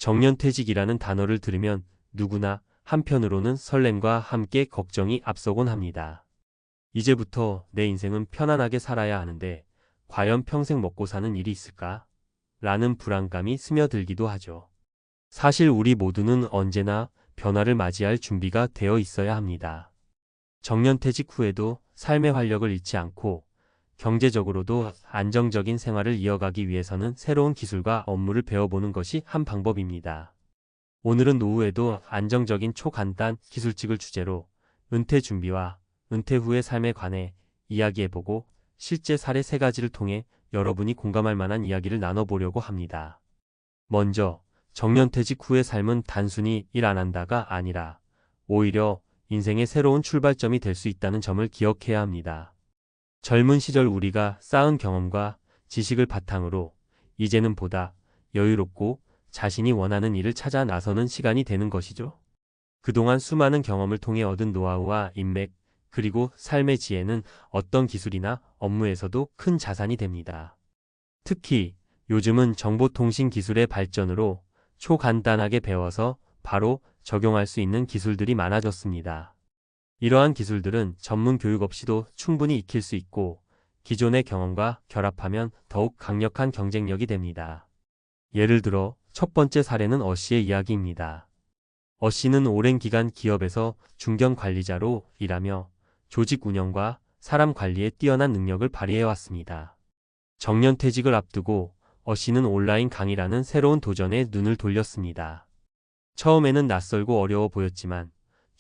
정년퇴직이라는 단어를 들으면 누구나 한편으로는 설렘과 함께 걱정이 앞서곤 합니다. 이제부터 내 인생은 편안하게 살아야 하는데 과연 평생 먹고 사는 일이 있을까? 라는 불안감이 스며들기도 하죠. 사실 우리 모두는 언제나 변화를 맞이할 준비가 되어 있어야 합니다. 정년퇴직 후에도 삶의 활력을 잃지 않고 경제적으로도 안정적인 생활을 이어가기 위해서는 새로운 기술과 업무를 배워보는 것이 한 방법입니다. 오늘은 노후에도 안정적인 초간단 기술직을 주제로 은퇴 준비와 은퇴 후의 삶에 관해 이야기해보고 실제 사례 3가지를 통해 여러분이 공감할 만한 이야기를 나눠보려고 합니다. 먼저 정년퇴직 후의 삶은 단순히 일 안 한다가 아니라 오히려 인생의 새로운 출발점이 될 수 있다는 점을 기억해야 합니다. 젊은 시절 우리가 쌓은 경험과 지식을 바탕으로 이제는 보다 여유롭고 자신이 원하는 일을 찾아 나서는 시간이 되는 것이죠. 그동안 수많은 경험을 통해 얻은 노하우와 인맥, 그리고 삶의 지혜는 어떤 기술이나 업무에서도 큰 자산이 됩니다. 특히 요즘은 정보통신 기술의 발전으로 초간단하게 배워서 바로 적용할 수 있는 기술들이 많아졌습니다. 이러한 기술들은 전문 교육 없이도 충분히 익힐 수 있고 기존의 경험과 결합하면 더욱 강력한 경쟁력이 됩니다. 예를 들어 첫 번째 사례는 씨의 이야기입니다. 씨는 오랜 기간 기업에서 중견 관리자로 일하며 조직 운영과 사람 관리에 뛰어난 능력을 발휘해왔습니다. 정년퇴직을 앞두고 씨는 온라인 강의라는 새로운 도전에 눈을 돌렸습니다. 처음에는 낯설고 어려워 보였지만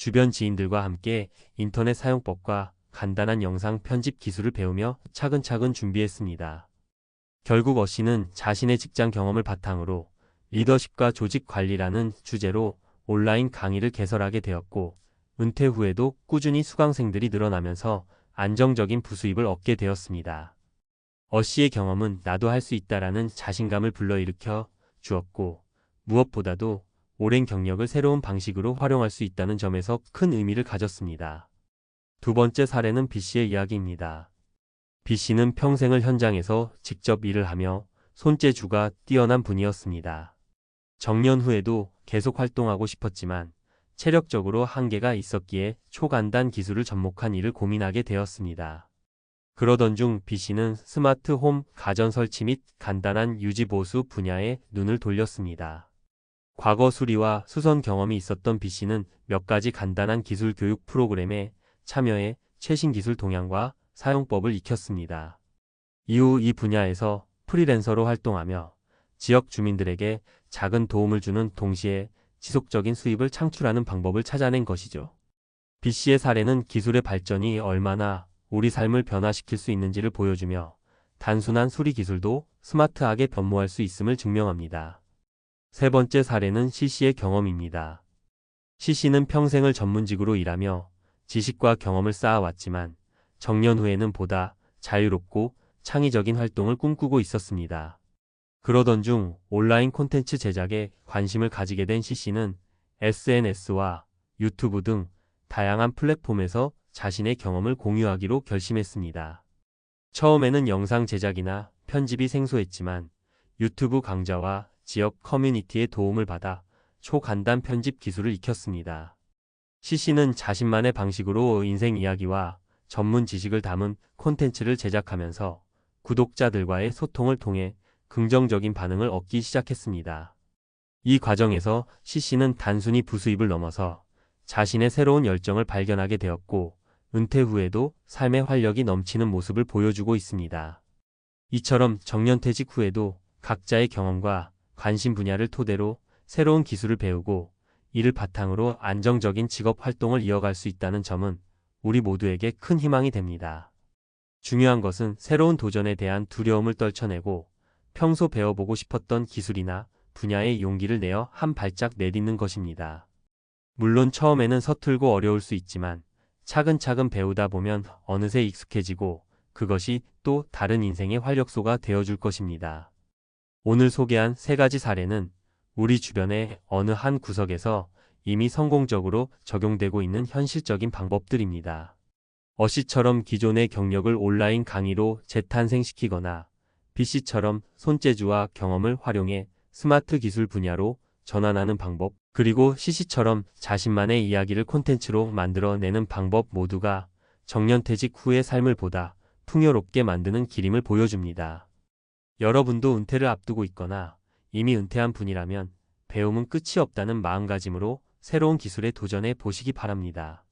주변 지인들과 함께 인터넷 사용법과 간단한 영상 편집 기술을 배우며 차근차근 준비했습니다. 결국 씨는 자신의 직장 경험을 바탕으로 리더십과 조직 관리라는 주제로 온라인 강의를 개설하게 되었고 은퇴 후에도 꾸준히 수강생들이 늘어나면서 안정적인 부수입을 얻게 되었습니다. 씨의 경험은 나도 할 수 있다라는 자신감을 불러일으켜 주었고 무엇보다도 오랜 경력을 새로운 방식으로 활용할 수 있다는 점에서 큰 의미를 가졌습니다. 두 번째 사례는 B씨의 이야기입니다. B씨는 평생을 현장에서 직접 일을 하며 손재주가 뛰어난 분이었습니다. 정년 후에도 계속 활동하고 싶었지만 체력적으로 한계가 있었기에 초간단 기술을 접목한 일을 고민하게 되었습니다. 그러던 중 B씨는 스마트홈 가전 설치 및 간단한 유지보수 분야에 눈을 돌렸습니다. 과거 수리와 수선 경험이 있었던 B씨는 몇 가지 간단한 기술 교육 프로그램에 참여해 최신 기술 동향과 사용법을 익혔습니다. 이후 이 분야에서 프리랜서로 활동하며 지역 주민들에게 작은 도움을 주는 동시에 지속적인 수입을 창출하는 방법을 찾아낸 것이죠. B씨의 사례는 기술의 발전이 얼마나 우리 삶을 변화시킬 수 있는지를 보여주며 단순한 수리 기술도 스마트하게 변모할 수 있음을 증명합니다. 세 번째 사례는 C씨의 경험입니다. C씨는 평생을 전문직으로 일하며 지식과 경험을 쌓아왔지만 정년 후에는 보다 자유롭고 창의적인 활동을 꿈꾸고 있었습니다. 그러던 중 온라인 콘텐츠 제작에 관심을 가지게 된 C씨는 SNS와 유튜브 등 다양한 플랫폼에서 자신의 경험을 공유하기로 결심했습니다. 처음에는 영상 제작이나 편집이 생소했지만 유튜브 강좌와 지역 커뮤니티의 도움을 받아 초간단 편집 기술을 익혔습니다. C씨는 자신만의 방식으로 인생 이야기와 전문 지식을 담은 콘텐츠를 제작하면서 구독자들과의 소통을 통해 긍정적인 반응을 얻기 시작했습니다. 이 과정에서 C씨는 단순히 부수입을 넘어서 자신의 새로운 열정을 발견하게 되었고 은퇴 후에도 삶의 활력이 넘치는 모습을 보여주고 있습니다. 이처럼 정년퇴직 후에도 각자의 경험과 관심 분야를 토대로 새로운 기술을 배우고 이를 바탕으로 안정적인 직업 활동을 이어갈 수 있다는 점은 우리 모두에게 큰 희망이 됩니다. 중요한 것은 새로운 도전에 대한 두려움을 떨쳐내고 평소 배워보고 싶었던 기술이나 분야에 용기를 내어 한 발짝 내딛는 것입니다. 물론 처음에는 서툴고 어려울 수 있지만 차근차근 배우다 보면 어느새 익숙해지고 그것이 또 다른 인생의 활력소가 되어줄 것입니다. 오늘 소개한 3가지 사례는 우리 주변의 어느 한 구석에서 이미 성공적으로 적용되고 있는 현실적인 방법들입니다. 씨처럼 기존의 경력을 온라인 강의로 재탄생시키거나 B씨처럼 손재주와 경험을 활용해 스마트 기술 분야로 전환하는 방법, 그리고 CC처럼 자신만의 이야기를 콘텐츠로 만들어내는 방법 모두가 정년퇴직 후의 삶을 보다 풍요롭게 만드는 길임을 보여줍니다. 여러분도 은퇴를 앞두고 있거나 이미 은퇴한 분이라면 배움은 끝이 없다는 마음가짐으로 새로운 기술에 도전해 보시기 바랍니다.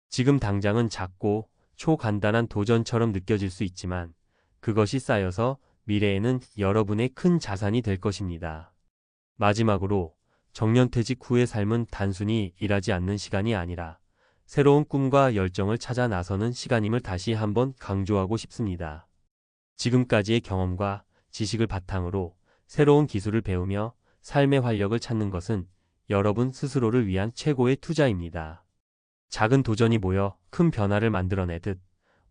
지금 당장은 작고 초간단한 도전처럼 느껴질 수 있지만 그것이 쌓여서 미래에는 여러분의 큰 자산이 될 것입니다. 마지막으로 정년퇴직 후의 삶은 단순히 일하지 않는 시간이 아니라 새로운 꿈과 열정을 찾아 나서는 시간임을 다시 한번 강조하고 싶습니다. 지금까지의 경험과 지식을 바탕으로 새로운 기술을 배우며 삶의 활력을 찾는 것은 여러분 스스로를 위한 최고의 투자입니다. 작은 도전이 모여 큰 변화를 만들어내듯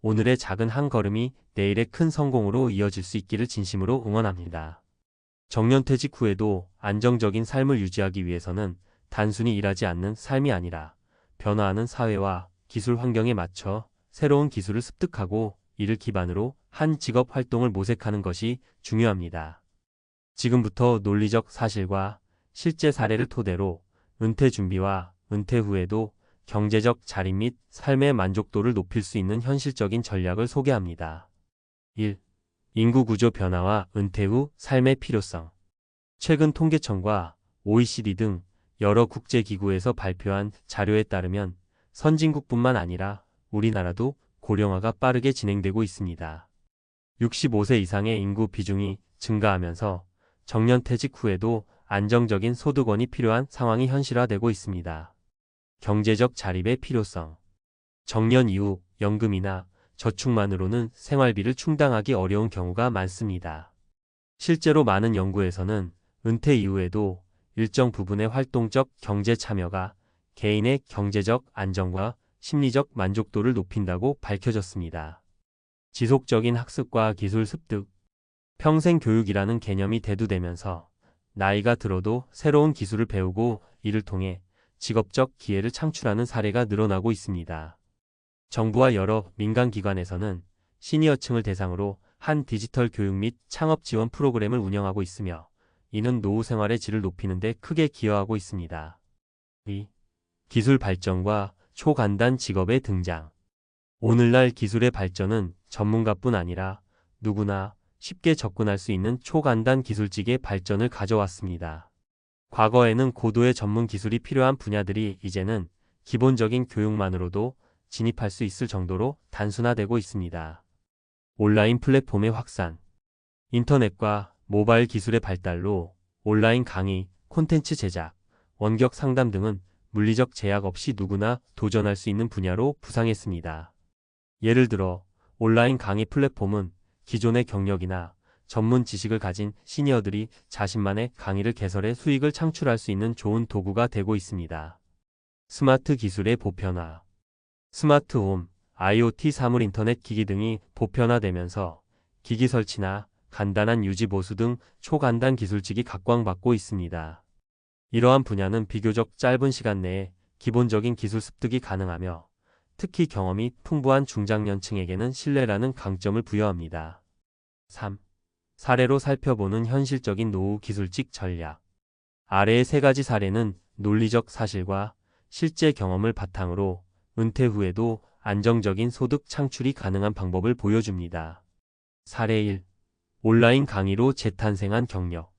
오늘의 작은 한 걸음이 내일의 큰 성공으로 이어질 수 있기를 진심으로 응원합니다. 정년퇴직 후에도 안정적인 삶을 유지하기 위해서는 단순히 일하지 않는 삶이 아니라 변화하는 사회와 기술 환경에 맞춰 새로운 기술을 습득하고 이를 기반으로 한 직업 활동을 모색하는 것이 중요합니다. 지금부터 논리적 사실과 실제 사례를 토대로 은퇴 준비와 은퇴 후에도 경제적 자립 및 삶의 만족도를 높일 수 있는 현실적인 전략을 소개합니다. 1. 인구 구조 변화와 은퇴 후 삶의 필요성. 최근 통계청과 OECD 등 여러 국제기구에서 발표한 자료에 따르면 선진국뿐만 아니라 우리나라도 고령화가 빠르게 진행되고 있습니다. 65세 이상의 인구 비중이 증가하면서 정년퇴직 후에도 안정적인 소득원이 필요한 상황이 현실화되고 있습니다. 경제적 자립의 필요성. 정년 이후 연금이나 저축만으로는 생활비를 충당하기 어려운 경우가 많습니다. 실제로 많은 연구에서는 은퇴 이후에도 일정 부분의 활동적 경제 참여가 개인의 경제적 안정과 심리적 만족도를 높인다고 밝혀졌습니다. 지속적인 학습과 기술 습득, 평생 교육이라는 개념이 대두되면서 나이가 들어도 새로운 기술을 배우고 이를 통해 직업적 기회를 창출하는 사례가 늘어나고 있습니다. 정부와 여러 민간기관에서는 시니어층을 대상으로 한 디지털 교육 및 창업 지원 프로그램을 운영하고 있으며 이는 노후 생활의 질을 높이는 데 크게 기여하고 있습니다. 2. 기술 발전과 초간단 직업의 등장. 오늘날 기술의 발전은 전문가뿐 아니라 누구나 쉽게 접근할 수 있는 초간단 기술직의 발전을 가져왔습니다. 과거에는 고도의 전문 기술이 필요한 분야들이 이제는 기본적인 교육만으로도 진입할 수 있을 정도로 단순화되고 있습니다. 온라인 플랫폼의 확산. 인터넷과 모바일 기술의 발달로 온라인 강의, 콘텐츠 제작, 원격 상담 등은 물리적 제약 없이 누구나 도전할 수 있는 분야로 부상했습니다. 예를 들어 온라인 강의 플랫폼은 기존의 경력이나 전문 지식을 가진 시니어들이 자신만의 강의를 개설해 수익을 창출할 수 있는 좋은 도구가 되고 있습니다. 스마트 기술의 보편화. 스마트홈, IoT 사물 인터넷 기기 등이 보편화되면서 기기 설치나 간단한 유지 보수 등 초간단 기술직이 각광받고 있습니다. 이러한 분야는 비교적 짧은 시간 내에 기본적인 기술 습득이 가능하며 특히 경험이 풍부한 중장년층에게는 신뢰라는 강점을 부여합니다. 3. 사례로 살펴보는 현실적인 노후 기술직 전략. 아래의 세 가지 사례는 논리적 사실과 실제 경험을 바탕으로 은퇴 후에도 안정적인 소득 창출이 가능한 방법을 보여줍니다. 사례 1. 온라인 강의로 재탄생한 경력.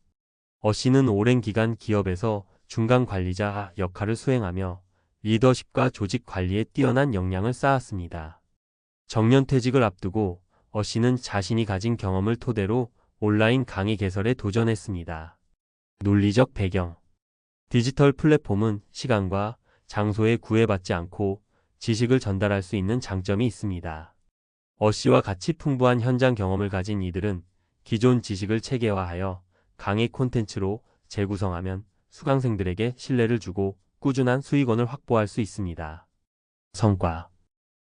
씨는 오랜 기간 기업에서 중간 관리자 역할을 수행하며 리더십과 조직 관리에 뛰어난 역량을 쌓았습니다. 정년퇴직을 앞두고 씨는 자신이 가진 경험을 토대로 온라인 강의 개설에 도전했습니다. 논리적 배경. 디지털 플랫폼은 시간과 장소에 구애받지 않고 지식을 전달할 수 있는 장점이 있습니다. 씨와 같이 풍부한 현장 경험을 가진 이들은 기존 지식을 체계화하여 강의 콘텐츠로 재구성하면 수강생들에게 신뢰를 주고 꾸준한 수익원을 확보할 수 있습니다. 성과.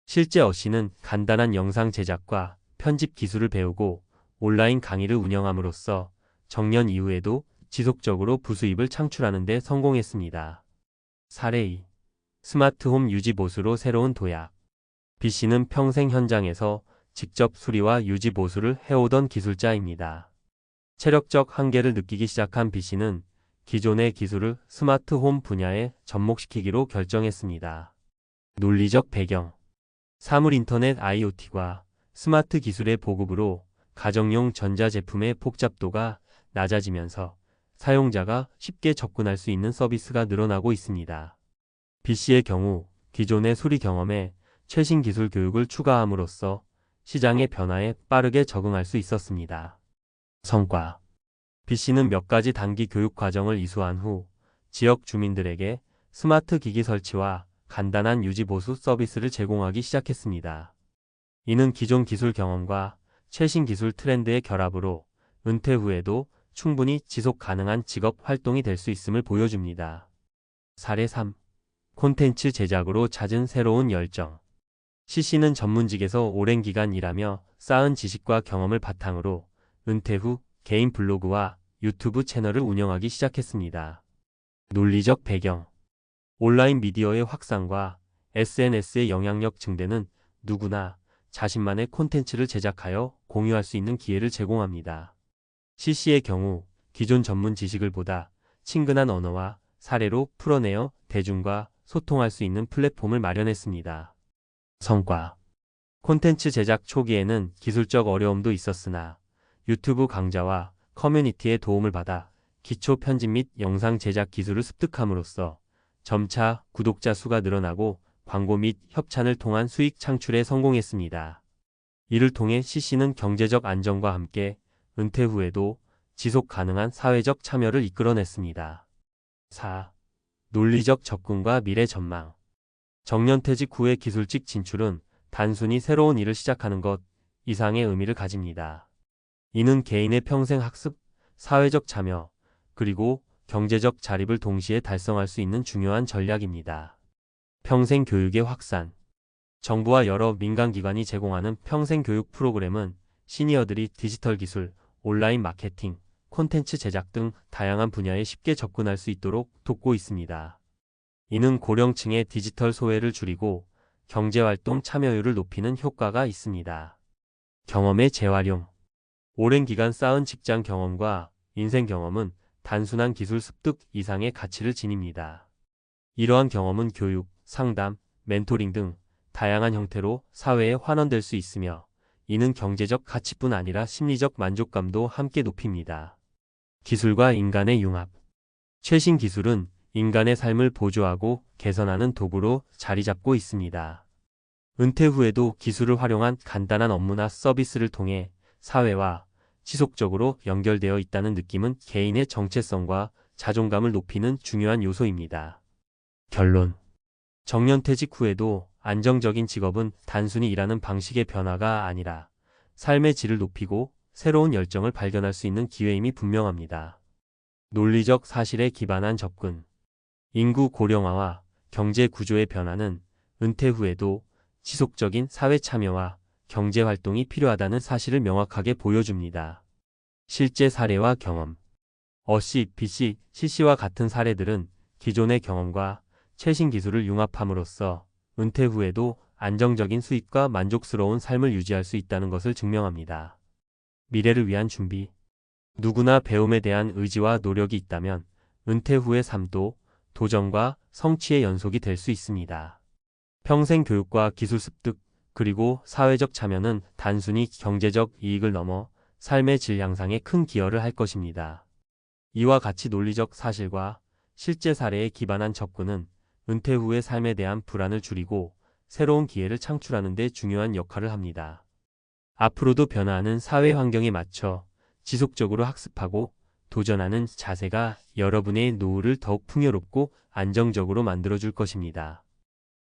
실제 씨는 간단한 영상 제작과 편집 기술을 배우고 온라인 강의를 운영함으로써 정년 이후에도 지속적으로 부수입을 창출하는 데 성공했습니다. 사례 2. 스마트홈 유지 보수로 새로운 도약. B씨는 평생 현장에서 직접 수리와 유지 보수를 해오던 기술자입니다. 체력적 한계를 느끼기 시작한 B씨는 기존의 기술을 스마트홈 분야에 접목시키기로 결정했습니다. 논리적 배경. 사물 인터넷 IoT과 스마트 기술의 보급으로 가정용 전자제품의 복잡도가 낮아지면서 사용자가 쉽게 접근할 수 있는 서비스가 늘어나고 있습니다. PC의 경우 기존의 수리 경험에 최신 기술 교육을 추가함으로써 시장의 변화에 빠르게 적응할 수 있었습니다. 성과. PC는 몇 가지 단기 교육 과정을 이수한 후 지역 주민들에게 스마트 기기 설치와 간단한 유지 보수 서비스를 제공하기 시작했습니다. 이는 기존 기술 경험과 최신 기술 트렌드의 결합으로 은퇴 후에도 충분히 지속 가능한 직업 활동이 될 수 있음을 보여줍니다. 사례 3. 콘텐츠 제작으로 찾은 새로운 열정. CC는 전문직에서 오랜 기간 일하며 쌓은 지식과 경험을 바탕으로 은퇴 후 개인 블로그와 유튜브 채널을 운영하기 시작했습니다. 논리적 배경. 온라인 미디어의 확산과 SNS의 영향력 증대는 누구나 자신만의 콘텐츠를 제작하여 공유할 수 있는 기회를 제공합니다. CC의 경우 기존 전문 지식을 보다 친근한 언어와 사례로 풀어내어 대중과 소통할 수 있는 플랫폼을 마련했습니다. 성과. 콘텐츠 제작 초기에는 기술적 어려움도 있었으나 유튜브 강좌와 커뮤니티의 도움을 받아 기초 편집 및 영상 제작 기술을 습득함으로써 점차 구독자 수가 늘어나고 광고 및 협찬을 통한 수익 창출에 성공했습니다. 이를 통해 CC는 경제적 안정과 함께 은퇴 후에도 지속 가능한 사회적 참여를 이끌어냈습니다. 4. 논리적 접근과 미래 전망. 정년퇴직 후의 기술직 진출은 단순히 새로운 일을 시작하는 것 이상의 의미를 가집니다. 이는 개인의 평생 학습, 사회적 참여, 그리고 경제적 자립을 동시에 달성할 수 있는 중요한 전략입니다. 평생 교육의 확산. 정부와 여러 민간기관이 제공하는 평생 교육 프로그램은 시니어들이 디지털 기술, 온라인 마케팅, 콘텐츠 제작 등 다양한 분야에 쉽게 접근할 수 있도록 돕고 있습니다. 이는 고령층의 디지털 소외를 줄이고 경제활동 참여율을 높이는 효과가 있습니다. 경험의 재활용. 오랜 기간 쌓은 직장 경험과 인생 경험은 단순한 기술 습득 이상의 가치를 지닙니다. 이러한 경험은 교육, 상담, 멘토링 등 다양한 형태로 사회에 환원될 수 있으며 이는 경제적 가치뿐 아니라 심리적 만족감도 함께 높입니다. 기술과 인간의 융합. 최신 기술은 인간의 삶을 보조하고 개선하는 도구로 자리 잡고 있습니다. 은퇴 후에도 기술을 활용한 간단한 업무나 서비스를 통해 사회와 지속적으로 연결되어 있다는 느낌은 개인의 정체성과 자존감을 높이는 중요한 요소입니다. 결론. 정년퇴직 후에도 안정적인 직업은 단순히 일하는 방식의 변화가 아니라 삶의 질을 높이고 새로운 열정을 발견할 수 있는 기회임이 분명합니다. 논리적 사실에 기반한 접근. 인구 고령화와 경제 구조의 변화는 은퇴 후에도 지속적인 사회 참여와 경제 활동이 필요하다는 사실을 명확하게 보여줍니다. 실제 사례와 경험. 어시, PC, CC와 같은 사례들은 기존의 경험과 최신 기술을 융합함으로써 은퇴 후에도 안정적인 수익과 만족스러운 삶을 유지할 수 있다는 것을 증명합니다. 미래를 위한 준비. 누구나 배움에 대한 의지와 노력이 있다면 은퇴 후의 삶도 도전과 성취의 연속이 될 수 있습니다. 평생 교육과 기술 습득, 그리고 사회적 참여는 단순히 경제적 이익을 넘어 삶의 질 향상에 큰 기여를 할 것입니다. 이와 같이 논리적 사실과 실제 사례에 기반한 접근은 은퇴 후의 삶에 대한 불안을 줄이고 새로운 기회를 창출하는 데 중요한 역할을 합니다. 앞으로도 변화하는 사회 환경에 맞춰 지속적으로 학습하고 도전하는 자세가 여러분의 노후를 더욱 풍요롭고 안정적으로 만들어줄 것입니다.